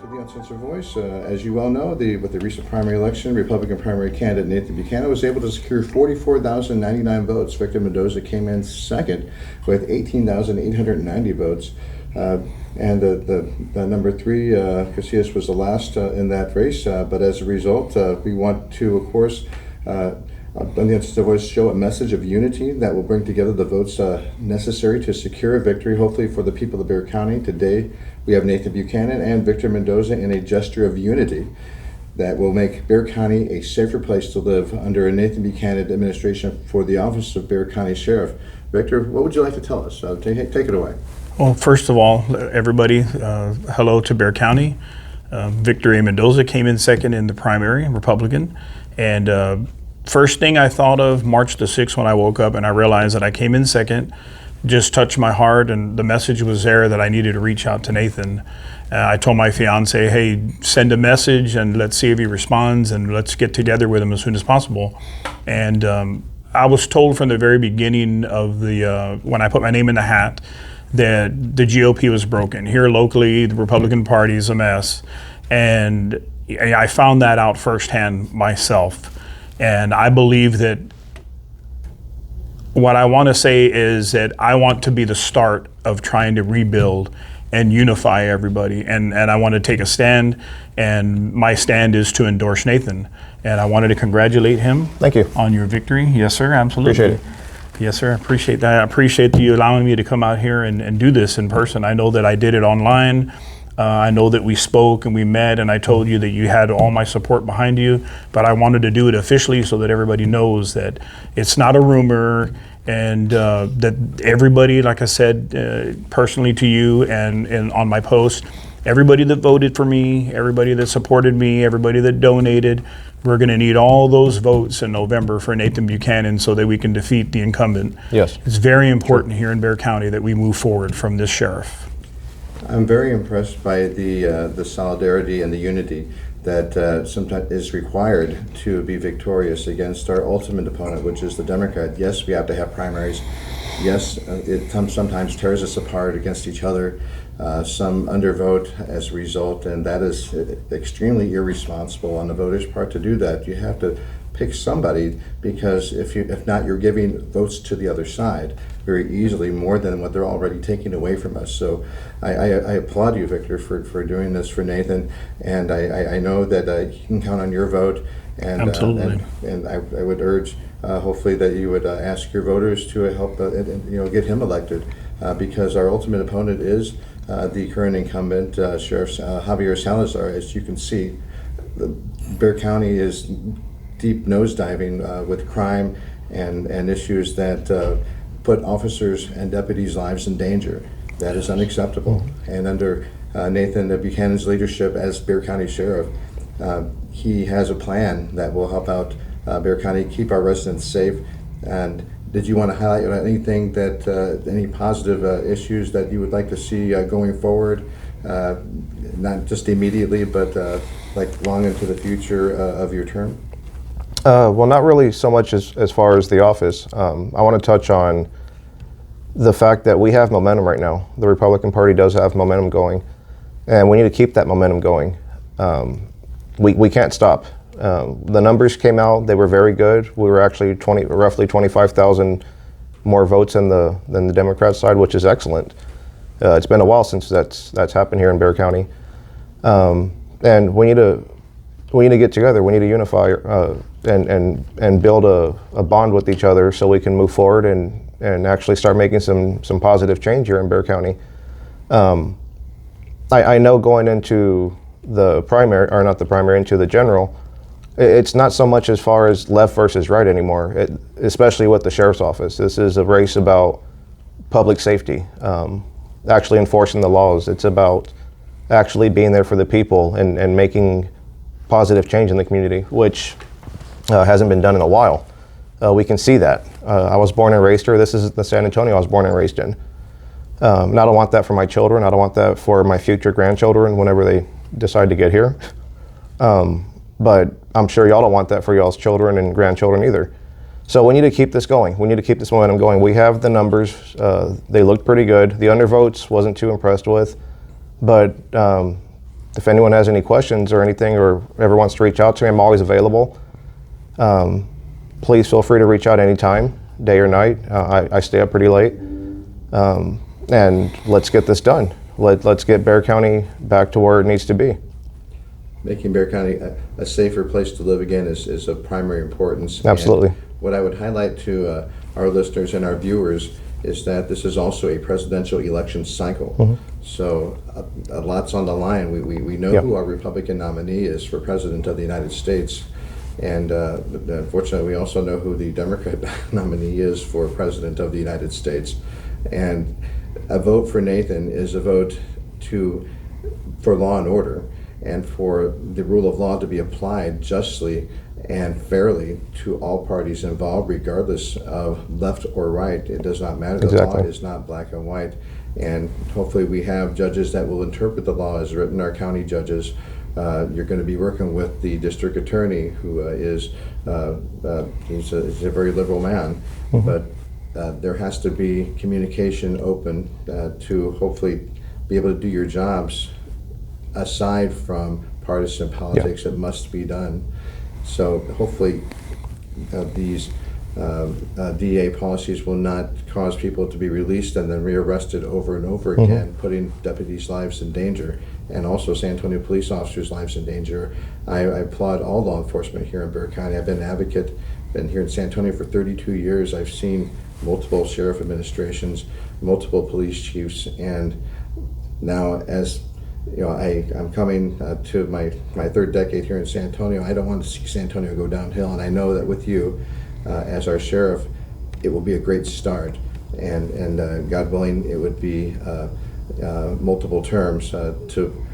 To the Uncensored Voice. As you well know, with the recent primary election, Republican primary candidate Nathan Buchanan was able to secure 44,099 votes. Victor Mendoza came in second with 18,890 votes. And the number three, Casillas, was the last in that race. But as a result, we want to, of course, on the Uncensored Voice, show a message of unity that will bring together the votes necessary to secure a victory, hopefully for the people of Bexar County. Today, we have Nathan Buchanan and Victor Mendoza in a gesture of unity that will make Bexar County a safer place to live under a Nathan Buchanan administration for the office of Bexar County Sheriff. Victor, what would you like to tell us? Take it away. Well, first of all, everybody, hello to Bexar County. Victor A. Mendoza came in second in the primary, Republican, and first thing I thought of March the 6th when I woke up and I realized that I came in second, just touched my heart, and the message was there that I needed to reach out to Nathan. I told my fiance, hey, send a message and let's see if he responds and let's get together with him as soon as possible. And I was told from the very beginning of when I put my name in the hat, that the GOP was broken. Here locally, the Republican Party is a mess. And I found that out firsthand myself. And I believe that what I want to say is that I want to be the start of trying to rebuild and unify everybody. And I want to take a stand, and my stand is to endorse Nathan. And I wanted to congratulate him. Thank you. On your victory. Yes, sir, absolutely. Appreciate it. Yes, sir, I appreciate that. I appreciate you allowing me to come out here and do this in person. I know that I did it online. I know that we spoke and we met, and I told you that you had all my support behind you, but I wanted to do it officially so that everybody knows that it's not a rumor, and that everybody, like I said, personally to you and on my post, everybody that voted for me, everybody that supported me, everybody that donated, we're going to need all those votes in November for Nathan Buchanan so that we can defeat the incumbent. Yes. It's very important here in Bexar County that we move forward from this sheriff. I'm very impressed by the solidarity and the unity that sometimes is required to be victorious against our ultimate opponent, which is the Democrat. Yes, we have to have primaries. Yes, it sometimes tears us apart against each other. Some undervote as a result, and that is extremely irresponsible on the voters' part to do that. You have to pick somebody, because if not, you're giving votes to the other side very easily, more than what they're already taking away from us. So I applaud you, Victor, for doing this for Nathan, and I know that you can count on your vote. And absolutely. And I would urge, hopefully, that you would ask your voters to help get him elected, because our ultimate opponent is the current incumbent, Sheriff Javier Salazar. As you can see, Bexar County is deep nosediving with crime and issues that put officers and deputies' lives in danger. That is unacceptable. And under Nathan Buchanan's leadership as Bexar County Sheriff, he has a plan that will help out Bexar County, keep our residents safe. And did you want to highlight anything that, any positive issues that you would like to see going forward, not just immediately, but like long into the future of your term? Well, not really so much as far as the office. I want to touch on the fact that we have momentum right now. The Republican Party does have momentum going, and we need to keep that momentum going. We can't stop. The numbers came out; they were very good. We were actually roughly 25,000 more votes than the Democrat side, which is excellent. It's been a while since that's happened here in Bexar County, and we need to get together. We need to unify and build a bond with each other so we can move forward and actually start making some positive change here in Bexar County. I know going into the primary, or not the primary, into the general, it's not so much as far as left versus right anymore, especially with the sheriff's office. This is a race about public safety, actually enforcing the laws. It's about actually being there for the people and making positive change in the community, which hasn't been done in a while. We can see that. I was born and raised here. This is the San Antonio I was born and raised in. And I don't want that for my children. I don't want that for my future grandchildren whenever they decide to get here. But I'm sure y'all don't want that for y'all's children and grandchildren either. So we need to keep this going. We need to keep this momentum going. We have the numbers. They look pretty good. The undervotes wasn't too impressed with, but if anyone has any questions or anything, or ever wants to reach out to me, I'm always available. Please feel free to reach out anytime, day or night. I stay up pretty late. And let's get this done. Let's get Bexar County back to where it needs to be. Making Bexar County a safer place to live again is of primary importance. Absolutely. And what I would highlight to our listeners and our viewers is that this is also a presidential election cycle. So a lot's on the line. We know who our Republican nominee is for President of the United States. And unfortunately, we also know who the Democrat nominee is for President of the United States. And a vote for Nathan is a vote for law and order, and for the rule of law to be applied justly and fairly to all parties involved, regardless of left or right. It does not matter. The law is not black and white. And hopefully we have judges that will interpret the law as written, our county judges. You're going to be working with the district attorney, who he's a very liberal man, but there has to be communication open to hopefully be able to do your jobs aside from partisan politics. It must be done. So hopefully these DA policies will not cause people to be released and then rearrested over and over again, putting deputies' lives in danger, and also San Antonio police officers' lives in danger. I applaud all law enforcement here in Bexar County. I've been an advocate, been here in San Antonio for 32 years. I've seen multiple sheriff administrations, multiple police chiefs, and now as you know, I'm coming to my third decade here in San Antonio. I don't want to see San Antonio go downhill, and I know that with you as our sheriff, it will be a great start, and God willing, it would be multiple terms to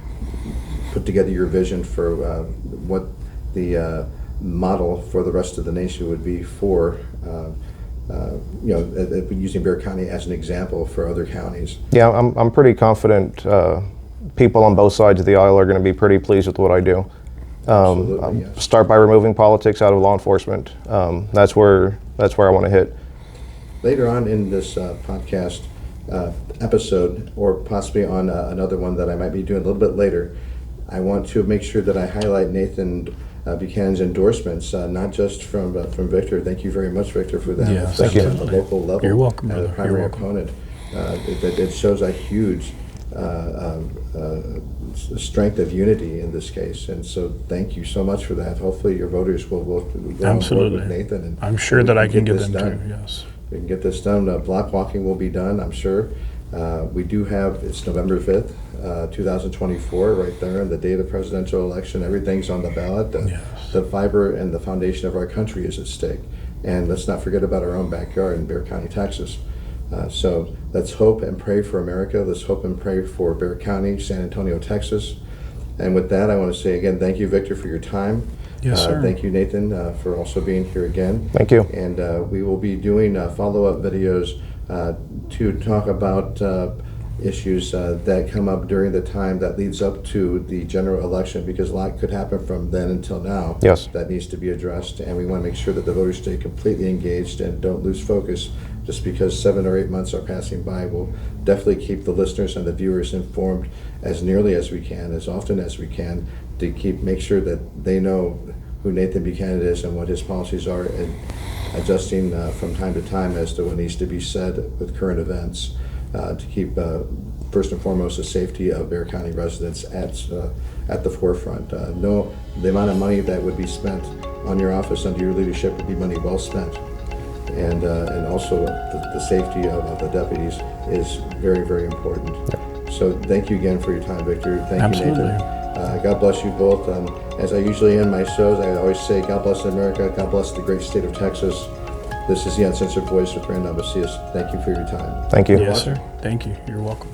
put together your vision for what the model for the rest of the nation would be for using Bexar County as an example for other counties. Yeah, I'm pretty confident people on both sides of the aisle are going to be pretty pleased with what I do. Yes. Start by removing politics out of law enforcement. That's where I want to hit. Later on in this podcast episode, or possibly on another one that I might be doing a little bit later, I want to make sure that I highlight Nathan Buchanan's endorsements, not just from Victor. Thank you very much, Victor, for that. Yes, Especially at the local level. You're welcome, The brother. primary You're welcome. opponent. It shows a huge strength of unity in this case, and so thank you so much for that. Hopefully your voters will go on board with Nathan, and I'm sure that I can get them done. too. Yes. We can get this done. Block walking will be done, I'm sure. We do have, it's November 5th, 2024, right there, and the day of the presidential election. Everything's on the ballot. The fiber and the foundation of our country is at stake. And let's not forget about our own backyard in Bexar County, Texas. So let's hope and pray for America. Let's hope and pray for Bexar County, San Antonio, Texas. And with that, I want to say again, thank you, Victor, for your time. Yes, sir. Thank you, Nathan, for also being here again. Thank you. And we will be doing follow-up videos to talk about issues that come up during the time that leads up to the general election, because a lot could happen from then until now. Yes. That needs to be addressed, and we want to make sure that the voters stay completely engaged and don't lose focus just because 7 or 8 months are passing by. We'll definitely keep the listeners and the viewers informed as nearly as we can, as often as we can, to make sure that they know who Nathan Buchanan is and what his policies are, and adjusting from time to time as to what needs to be said with current events to keep first and foremost the safety of Bexar County residents at the forefront. No, the amount of money that would be spent on your office under your leadership would be money well spent, and also the safety of the deputies is very, very important. So thank you again for your time, Victor. Thank you, Nathan. God bless you both. As I usually end my shows, I always say, God bless America, God bless the great state of Texas. This is the Uncensored Voice with Brandon Abasias. Thank you for your time. Thank you. Yes, sir. Thank you. You're welcome.